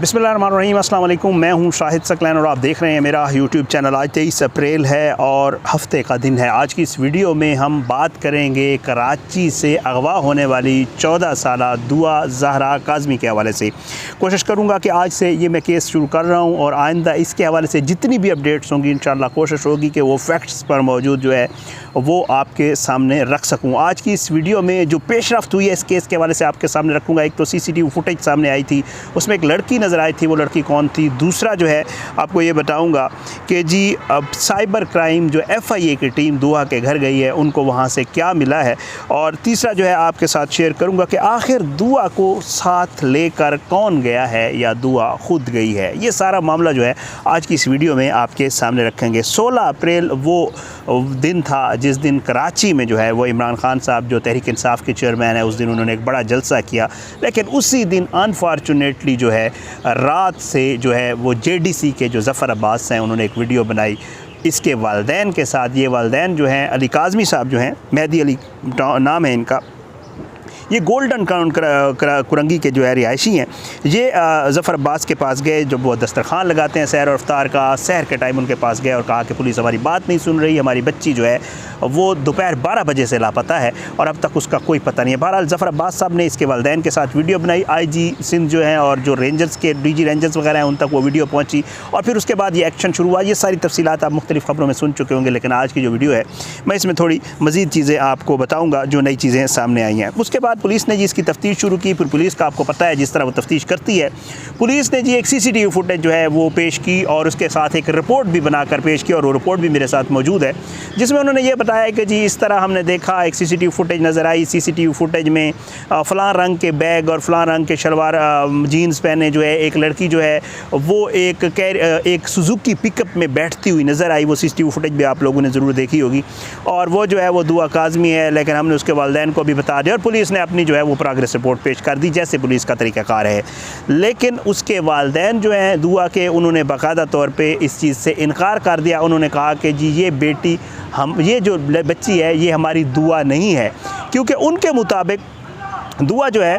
बिस्मिल्लाहिर्रहमानिर्रहीम, अस्सलाम वालेकुम। मैं हूं शाहिद सकलैन और आप देख रहे हैं मेरा यूट्यूब चैनल। आज 23 अप्रैल है और हफ्ते का दिन है। आज की इस वीडियो में हम बात करेंगे कराची से अगवा होने वाली 14 साला दुआ ज़हरा काज़मी के हवाले से। कोशिश करूंगा कि आज से ये मैं केस शुरू कर रहा हूं और आइंदा इसके हवाले से जितनी भी अपडेट्स होंगी इंशाअल्लाह कोशिश होगी कि वो फैक्ट्स पर मौजूद जो है वो आपके सामने रख सकूँ। आज की इस वीडियो में जो पेशरफ्त हुई है इस केस के हवाले से आपके सामने रखूँगा। एक तो CCTV फुटेज सामने आई थी, उसमें एक लड़की नज़र आई थी, वो लड़की कौन थी। दूसरा जो है आपको ये बताऊंगा कि जी अब साइबर क्राइम जो FIA की टीम दुआ के घर गई है उनको वहाँ से क्या मिला है। और तीसरा जो है आपके साथ शेयर करूँगा कि आखिर दुआ को साथ लेकर कौन गया है या दुआ खुद गई है। ये सारा मामला जो है आज की इस वीडियो में आपके सामने रखेंगे। 16 अप्रैल वो दिन था जिस दिन कराची में जो है वो इमरान खान साहब जो तहरीक इंसाफ के चेयरमैन है उस दिन उन्होंने एक बड़ा जलसा किया। लेकिन उसी दिन अनफॉर्चुनेटली जो है रात से जो है वो JDC के जो ज़फ़र अब्बास हैं उन्होंने एक वीडियो बनाई इसके वालदैन के साथ। ये वालदैन जो हैं अली काज़मी साहब जो हैं, मेहदी अली नाम है इनका, ये गोल्डन कुरंगी के जो है रिहायशी हैं। ये ज़फ़र अब्बास के पास गए जब वो दस्तरखान लगाते हैं सहर और इफ्तार का। सहर के टाइम उनके पास गए और कहा कि पुलिस हमारी बात नहीं सुन रही, हमारी बच्ची जो है वो दोपहर 12 बजे से लापता है और अब तक उसका कोई पता नहीं है। बहरहाल ज़फ़र अब्बास साहब ने इसके वालदैन के साथ वीडियो बनाई। IG सिंध जो हैं और जो रेंजर्स के DG रेंजर्स वगैरह हैं उन तक वो वीडियो पहुँची और फिर उसके बाद ये एक्शन शुरू हुआ। ये सारी तफसीलात आप मुख्तलिफ़ ख़बरों में सुन चुके होंगे, लेकिन आज की जो वीडियो है मैं इसमें थोड़ी मज़ीद चीज़ें आपको बताऊँगा जो नई चीज़ें सामने आई हैं। उसके बाद पुलिस ने जी इसकी तफ्तीश शुरू की। फिर पुलिस का आपको पता है जिस तरह वो तफ्तीश करती है, पुलिस ने जी एक CCTV फुटेज जो है वो पेश की और उसके साथ एक रिपोर्ट भी बनाकर पेश की और वो रिपोर्ट भी मेरे साथ मौजूद है जिसमें उन्होंने ये बताया कि जी इस तरह हमने देखा, एक CCTV फुटेज नज़र आई। CCTV फुटेज में फ़लाँ रंग के बैग और फ़लाँ रंग के शलवार जीन्स पहने जो है एक लड़की जो है वो एक सुजुकी पिकअप में बैठती हुई नज़र आई। वो CCTV फुटेज भी आप लोगों ने ज़रूर देखी होगी और वो जो है वो दुआ काज़मी है। लेकिन हमने उसके वालदैन को भी बता दिया और पुलिस ने अपनी जो है वो प्रोग्रेस रिपोर्ट पेश कर दी जैसे पुलिस का तरीक़ाकार है। लेकिन उसके वालदैन जो हैं दुआ के, उन्होंने बाकायदा तौर पे इस चीज़ से इनकार कर दिया। उन्होंने कहा कि जी ये बेटी ये जो बच्ची है ये हमारी दुआ नहीं है, क्योंकि उनके मुताबिक दुआ जो है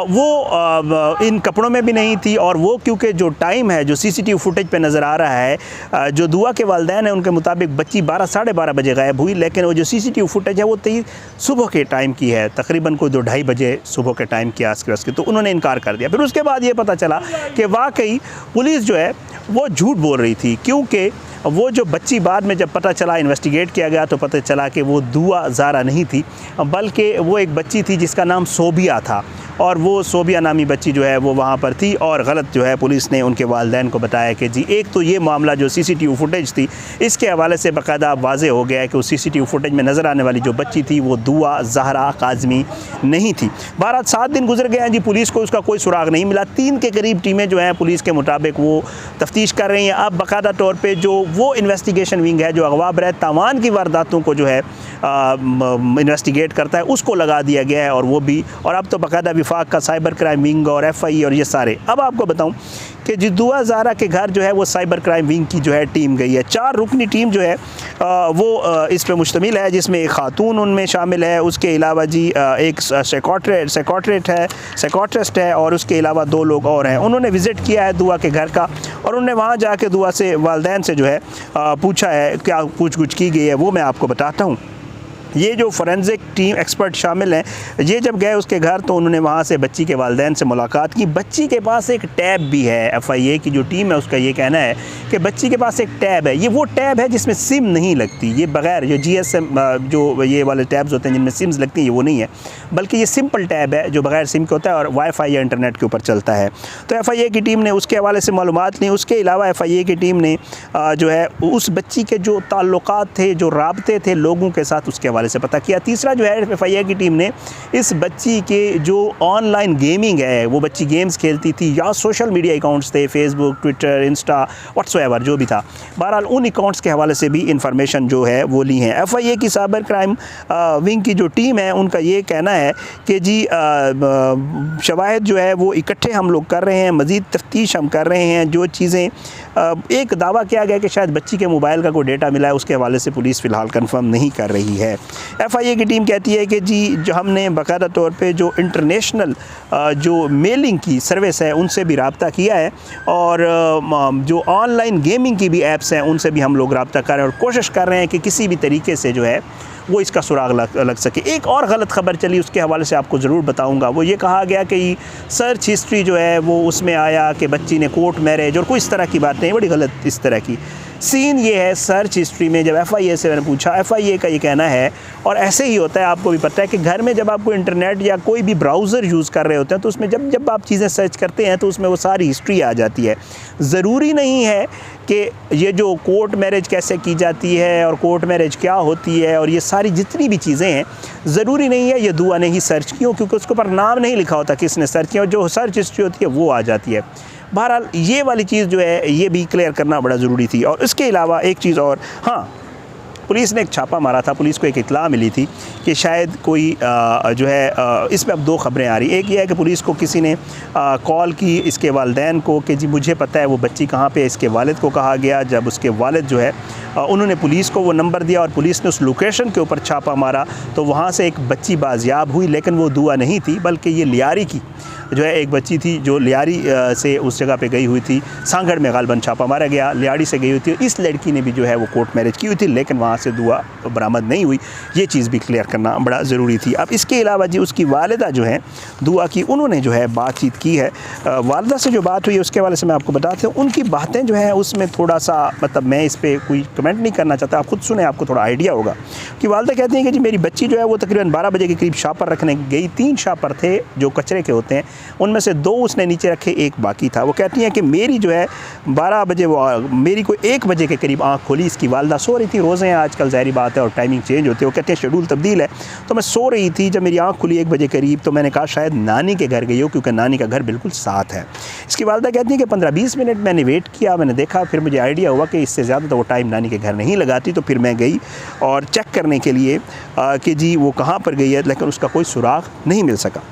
वो इन कपड़ों में भी नहीं थी और वो क्योंकि जो टाइम है जो CCTV फुटेज पे नज़र आ रहा है जो दुआ के वालदैन हैं उनके मुताबिक बच्ची 12 साढ़े 12 बजे गायब हुई। लेकिन वो जो CCTV फुटेज है वो सुबह के टाइम की है, तकरीबन कोई 2-2:30 बजे सुबह के टाइम की आस-पास की। तो उन्होंने इनकार कर दिया। फिर उसके बाद ये पता चला कि वाकई पुलिस जो है वो झूठ बोल रही थी, क्योंकि वो जो बच्ची बाद में जब पता चला, इन्वेस्टिगेट किया गया तो पता चला कि वो दुआ ज़हरा नहीं थी बल्कि वो एक बच्ची थी जिसका नाम सोबिया था और वो सोबिया नामी बच्ची जो है वो वहाँ पर थी। और गलत जो है पुलिस ने उनके वालदैन को बताया कि जी एक तो ये मामला जो CCTV फुटेज थी इसके हवाले से बाकायदा वाज़े हो गया है कि उस CCTV फुटेज में नज़र आने वाली जो बच्ची थी वो दुआ ज़हरा काज़मी नहीं थी। 7 दिन गुजर गए हैं जी, पुलिस को उसका कोई सुराग नहीं मिला। 3 के करीब टीमें जो हैं पुलिस के मुताबिक वो तफ्तीश कर रही हैं। अब बाकायदा तौर पर जो वो इन्वेस्टिगेशन विंग है जो अगवा बरए तावान की वारदातों को जो है इन्वेस्टिगेट करता है उसको लगा दिया गया है और वो भी, और अब तो बाकायदा विफाक का साइबर क्राइम विंग और FIA और ये सारे। अब आपको बताऊं कि जी दुआ ज़हरा के घर जो है वो साइबर क्राइम विंग की जो है टीम गई है। 4 रुकनी टीम जो है वो इस पे मुश्तमिल है, जिसमें एक खातून उनमें शामिल है। उसके अलावा जी एक साइकोट्रिस्ट है और उसके अलावा 2 लोग और हैं। उन्होंने विज़िट किया है दुआ के घर का और उन्होंने वहाँ जाके दुआ से वालदैन से जो है पूछा है, क्या पूछ-गुछ की गई है वो मैं आपको बताता हूँ। ये जो फोरेंसिक टीम एक्सपर्ट शामिल हैं, ये जब गए उसके घर तो उन्होंने वहाँ से बच्ची के वालदैन से मुलाकात की। बच्ची के पास एक टैब भी है। FIA की जो टीम है उसका ये कहना है कि बच्ची के पास एक टैब है। ये वो टैब है जिसमें सिम नहीं लगती, ये बग़ैर जो GSM जो ये वाले टैब्स होते हैं जिनमें सिम्स लगती हैं ये वो नहीं है, बल्कि ये सिंपल टैब है जो बग़ैर सिम के होता है और वाईफाई या इंटरनेट के ऊपर चलता है। तो FIA की टीम ने उसके हवाले से मालूमात ली। उसके अलावा FIA की टीम ने जो है उस बच्ची के जो ताल्लुकात थे, जो राब्ते थे लोगों के साथ, उसके हवाले से पता किया। तीसरा जो है FIA की टीम ने इस बच्ची के जो ऑनलाइन गेमिंग है, वो बच्ची गेम्स खेलती थी या सोशल मीडिया अकाउंट्स थे, फेसबुक, ट्विटर, इंस्टा, व्हाट्सएवर जो भी था, बहरहाल उन अकाउंट्स के हवाले से भी इंफॉर्मेशन जो है वो ली है। FIA की साइबर क्राइम विंग की जो टीम है उनका ये कहना है कि जी शवाहिद जो है वो इकट्ठे हम लोग कर रहे हैं, मज़ीद तफ्तीश हम कर रहे हैं। जो चीज़ें एक दावा किया गया कि शायद बच्ची के मोबाइल का कोई डेटा मिला है, उसके हवाले से पुलिस फ़िलहाल कंफर्म नहीं कर रही है। FIA की टीम कहती है कि जी जो हमने बाकायदा तौर पे जो इंटरनेशनल जो मेलिंग की सर्विस है उनसे भी रब्ता किया है, और जो ऑनलाइन गेमिंग की भी ऐप्स हैं उनसे भी हम लोग रब्ता कर रहे हैं और कोशिश कर रहे हैं कि किसी भी तरीके से जो है वो इसका सुराग लग सके। एक और गलत खबर चली, उसके हवाले से आपको ज़रूर बताऊंगा। वो ये कहा गया कि सर्च हिस्ट्री जो है वो उसमें आया कि बच्ची ने कोर्ट मैरिज और कोई इस तरह की बातें, बड़ी गलत इस तरह की। सीन ये है, सर्च हिस्ट्री में जब FIA से मैंने पूछा, FIA का ये कहना है, और ऐसे ही होता है, आपको भी पता है कि घर में जब आप कोई इंटरनेट या कोई भी ब्राउज़र यूज़ कर रहे होते हैं तो उसमें जब आप चीज़ें सर्च करते हैं तो उसमें वो सारी हिस्ट्री आ जाती है। ज़रूरी नहीं है कि ये जो कोर्ट मैरिज कैसे की जाती है और कोर्ट मैरिज क्या होती है और ये सारी जितनी भी चीज़ें हैं, ज़रूरी नहीं है ये दुआ ने ही सर्च की हो, क्योंकि उसके ऊपर नाम नहीं लिखा होता किसने सर्च किया, और जो सर्च हिस्ट्री होती है वो आ जाती है। बहरहाल ये वाली चीज़ जो है ये भी क्लियर करना बड़ा ज़रूरी थी। और इसके अलावा एक चीज़ और, हाँ, पुलिस ने एक छापा मारा था। पुलिस को एक इत्तला मिली थी कि शायद कोई जो है इसमें अब दो खबरें आ रही। एक ये है कि पुलिस को किसी ने कॉल की इसके वालिदैन को कि जी मुझे पता है वो बच्ची कहाँ पे है। इसके वालिद को कहा गया, जब उसके वालिद जो है उन्होंने पुलिस को वो नंबर दिया और पुलिस ने उस लोकेशन के ऊपर छापा मारा तो वहाँ से एक बच्ची बाजियाब हुई, लेकिन वो दुआ नहीं थी बल्कि ये लियारी की जो है एक बच्ची थी जो लियारी से उस जगह पे गई हुई थी। सांगड़ में गालबन छापा मारा गया, लियारी से गई हुई थी। इस लड़की ने भी जो है वो कोर्ट मैरिज की हुई थी, लेकिन वहाँ से दुआ बरामद नहीं हुई। ये चीज़ भी क्लियर करना बड़ा ज़रूरी थी। अब इसके अलावा जी उसकी वालिदा जो है दुआ की, उन्होंने जो है बातचीत की है। वालिदा से जो बात हुई है उसके वाले से मैं आपको बताते हूँ। उनकी बातें जो हैं उसमें थोड़ा सा, मतलब मैं इस पर कोई कमेंट नहीं करना चाहता, आप खुद सुने, आपको थोड़ा आइडिया होगा। कि वालिदा कहती हैं कि जी मेरी बच्ची जो है वो तकरीबन 12 बजे के करीब शापर रखने गई। 3 शापर थे जो कचरे के होते हैं, उनमें से 2 उसने नीचे रखे, 1 बाकी था। वो कहती हैं कि मेरी जो है 12 बजे मेरी को 1 बजे के करीब आँख खोली। इसकी वालिदा सो रही थी, रोज़े हैं आजकल ज़ाहिर बात है और टाइमिंग चेंज होती है। वो कहते हैं शेड्यूल तब्दील है। तो मैं सो रही थी, जब मेरी आँख खुली 1 बजे करीब तो मैंने कहा शायद नानी के घर गई हो, क्योंकि नानी का घर बिल्कुल साथ है। इसकी वालिदा कहती हैं कि 15-20 मिनट मैंने वेट किया, मैंने देखा, फिर मुझे आइडिया हुआ कि इससे ज़्यादा तो वो टाइम नानी के घर नहीं लगाती। तो फिर मैं गई और चेक करने के लिए कि जी वो कहाँ पर गई है, लेकिन उसका कोई सुराग नहीं मिल सका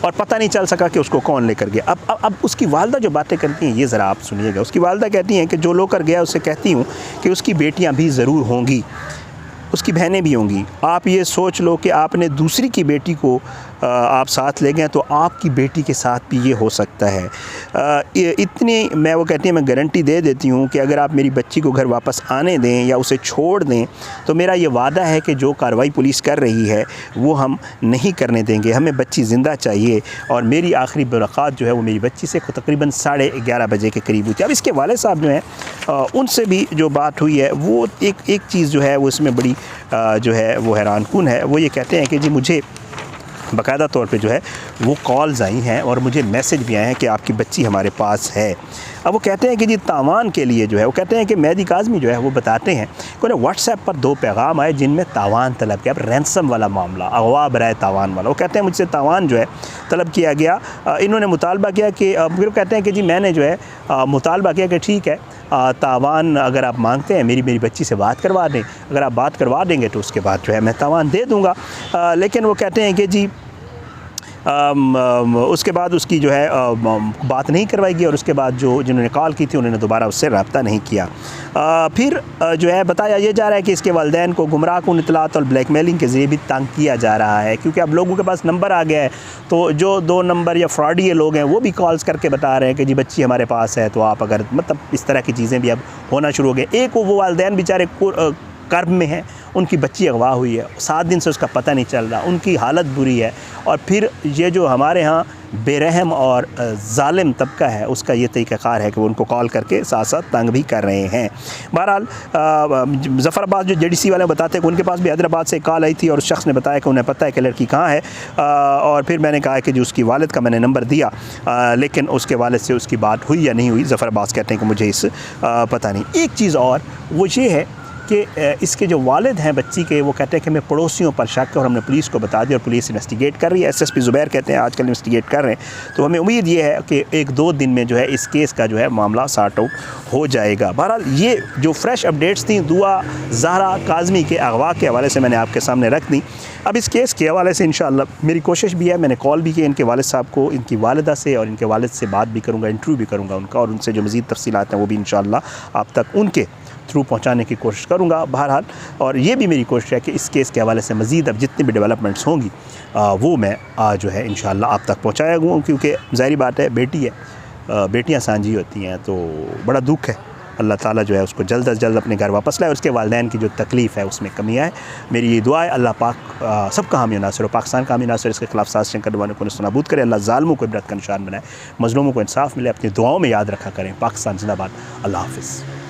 और पता नहीं चल सका कि उसको कौन लेकर गया। अब उसकी वालिदा जो बातें करती हैं ये ज़रा आप सुनिएगा। उसकी वालिदा कहती हैं कि जो लेकर गया उससे कहती हूँ कि उसकी बेटियाँ भी ज़रूर होंगी, उसकी बहनें भी होंगी। आप ये सोच लो कि आपने दूसरी की बेटी को आप साथ ले गए तो आपकी बेटी के साथ भी ये हो सकता है। इतनी मैं, वो कहती है, मैं गारंटी दे देती हूँ कि अगर आप मेरी बच्ची को घर वापस आने दें या उसे छोड़ दें तो मेरा ये वादा है कि जो कार्रवाई पुलिस कर रही है वो हम नहीं करने देंगे। हमें बच्ची ज़िंदा चाहिए। और मेरी आखिरी मुलाकात जो है वो मेरी बच्ची से तकरीबन 11:30 बजे के करीब हुई थी। अब इसके वाले साहब जो हैं उनसे भी जो बात हुई है वो एक चीज़ जो है वो इसमें बड़ी जो है वो हैरानकुन है। वो ये कहते हैं कि जी मुझे बाकायदा तौर पे जो है वो कॉल्स आई हैं और मुझे मैसेज भी आए हैं कि आपकी बच्ची हमारे पास है। अब वो कहते हैं कि जी तावान के लिए जो है, वो कहते हैं कि मेहदी काज़मी जो है वो बताते हैं कि उन्हें व्हाट्सएप पर 2 पैगाम आए जिनमें तावान तलब किया। अब रैंसम वाला मामला, अगवा बराए तावान वाला। वो कहते हैं मुझसे तावान जो है तलब किया गया। इन्होंने मुतालबा किया कि, फिर कहते हैं कि जी मैंने जो है मुतालबा किया कि ठीक है तावान अगर आप मांगते हैं मेरी बच्ची से बात करवा दें, अगर आप बात करवा देंगे तो उसके बाद जो है मैं तावान दे दूँगा। लेकिन वो कहते हैं कि जी उसके बाद उसकी जो है बात नहीं करवाएगी और उसके बाद जिन्होंने कॉल की थी उन्होंने दोबारा उससे रब्ता नहीं किया। फिर जो है बताया ये जा रहा है कि इसके वालिदैन को गुमराहकुन इत्तलात और ब्लैकमेलिंग के ज़रिए भी तंग किया जा रहा है, क्योंकि अब लोगों के पास नंबर आ गया है। तो जो 2 नंबर या फ्रॉडी लोग हैं वो भी कॉल्स करके बता रहे हैं कि जी बच्ची हमारे पास है, तो आप अगर, मतलब इस तरह की चीज़ें भी अब होना शुरू हो गए। एक वो वालिदैन बेचारे कर्ब में हैं, उनकी बच्ची अगवा हुई है, 7 दिन से उसका पता नहीं चल रहा, उनकी हालत बुरी है। और फिर ये जो हमारे यहाँ बेरहम और जालिम तबका है उसका ये तरीक़ाकार है कि वो उनको कॉल करके साथ साथ तंग भी कर रहे हैं। बहरहाल ज़फ़राबाद जो JDC वाले बताते हैं कि उनके पास भी हैदराबाद से कॉल आई थी और उस शख्स ने बताया कि उन्हें पता है कि लड़की कहाँ है। और फिर मैंने कहा कि जो उसकी वालिद का मैंने नंबर दिया, लेकिन उसके वालिद से उसकी बात हुई या नहीं हुई, ज़फ़राबाद कहते हैं कि मुझे इस पता नहीं। एक चीज़ और वो ये है कि इसके जो वालिद हैं बच्ची के, वो कहते हैं कि मैं पड़ोसियों पर शक है और हमने पुलिस को बता दिया और पुलिस इन्वेस्टिगेट कर रही है। SSP ज़ुबैर कहते हैं आजकल इन्वेस्टिगेट कर रहे हैं। तो हमें उम्मीद ये है कि 1-2 दिन में जो है इस केस का जो है मामला सॉर्ट आउट हो जाएगा। बहरहाल ये जो फ्रेश अपडेट्स थी दुआ ज़हरा काज़मी के अगवा के हवाले से मैंने आपके सामने रख दी। अब इस केस के हवाले से इंशाअल्लाह मेरी कोशिश भी है, मैंने कॉल भी की इनके वालिद साहब को, इनकी वालिदा से और इनके वालिद से बात भी करूँगा, इंटरव्यू भी करूँगा उनका, और उनसे जो मज़ीद तफ़सीलात हैं वो भी इंशाअल्लाह आप तक उनके थ्रू पहुँचाने की कोशिश करूँगा बहरहाल। और ये भी मेरी कोशिश है कि इस केस के हवाले से मज़ीद अब जितनी भी डेवलपमेंट्स होंगी वो मैं जो है इंशाअल्लाह आप तक पहुँचाया हूँ, क्योंकि ज़ाहिर बात है बेटी है, बेटियाँ सांझी होती हैं तो बड़ा दुख है। अल्लाह ताला जो है उसको जल्द अज जल्द अपने घर वापस लाए, उसके वालिदैन की जो तकलीफ़ है उसमें कमी आए। मेरी ये दुआ है अल्लाह पाक सबका हामी नासिर हो, पाकिस्तान का हामी नासिर, इसके खिलाफ साजिशें करने वालों को नस्तनाबूद करे। अल्लाह ज़ालिमों को इबरत का निशान बनाए, मज़लूमों को इंसाफ मिले। अपनी दुआओं में याद रखा करें। पाकिस्तान जिंदाबाद। अल्लाह हाफ़िज़।